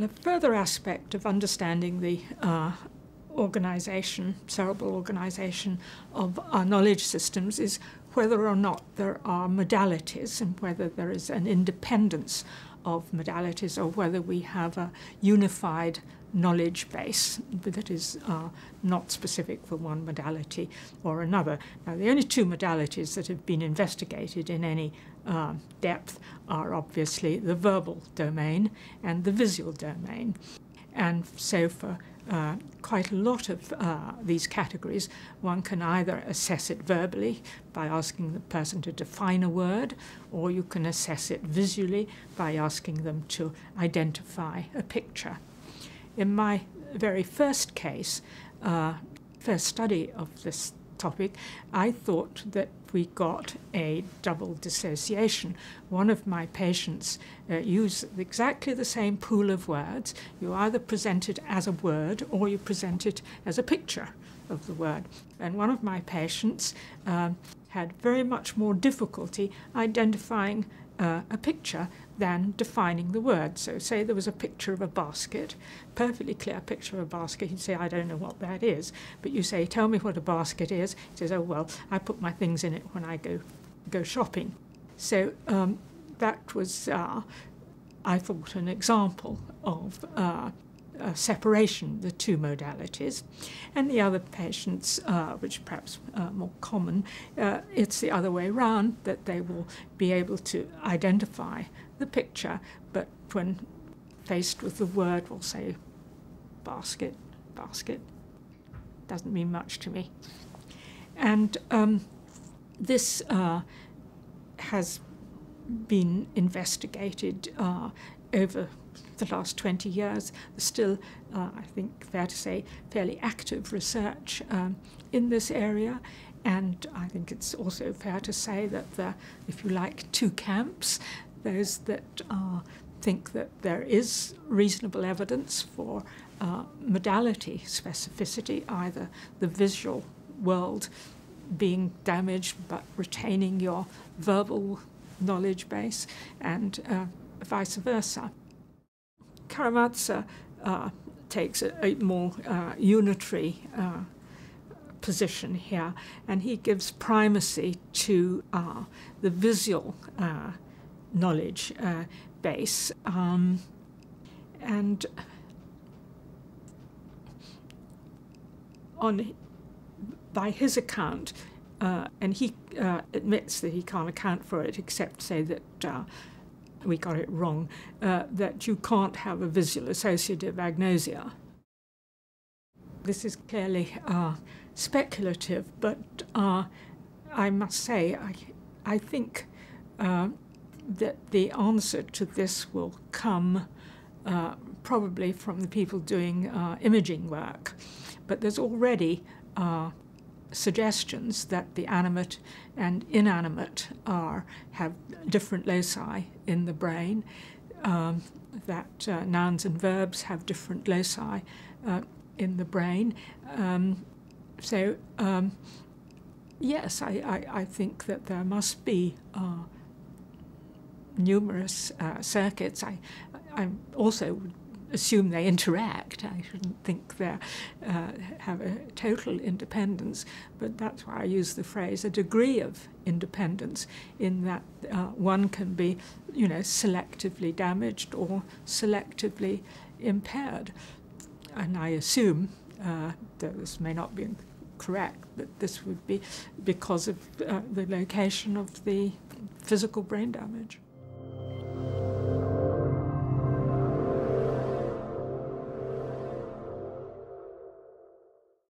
A further aspect of understanding the cerebral organization of our knowledge systems is whether or not there are modalities and whether there is an independence of modalities, or whether we have a unified knowledge base that is not specific for one modality or another. Now, the only two modalities that have been investigated in any depth are obviously the verbal domain and the visual domain. And so for quite a lot of these categories, one can either assess it verbally by asking the person to define a word, or you can assess it visually by asking them to identify a picture. In my very first case, first study of this topic, I thought that we got a double dissociation. One of my patients used exactly the same pool of words. You either present it as a word or you present it as a picture of the word. And one of my patients had very much more difficulty identifying a picture than defining the word. So say there was a picture of a basket, perfectly clear picture of a basket. He'd say, I don't know what that is. But you say, tell me what a basket is. He says, oh, well, I put my things in it when I go shopping. So that was, I thought, an example of separation, the two modalities. And the other patients, which perhaps more common, it's the other way around, that they will be able to identify the picture, but when faced with the word will say basket, basket. Doesn't mean much to me. And this has been investigated over the last 20 years. There's still, I think, fair to say, fairly active research in this area. And I think it's also fair to say that there are, if you like, two camps. Those that think that there is reasonable evidence for modality specificity, either the visual world being damaged but retaining your verbal knowledge base, and vice versa. Karamazov takes a more unitary position here, and he gives primacy to the visual knowledge base, and by his account, and he admits that he can't account for it except say that we got it wrong, that you can't have a visual associative agnosia. This is clearly speculative, but I must say I think that the answer to this will come probably from the people doing imaging work. But there's already suggestions that the animate and inanimate have different loci in the brain, that nouns and verbs have different loci in the brain. Yes, I think that there must be numerous circuits. I also would assume they interact. I shouldn't think they have a total independence, but that's why I use the phrase a degree of independence, in that one can be, selectively damaged or selectively impaired. And I assume, though this may not be correct, that this would be because of the location of the physical brain damage.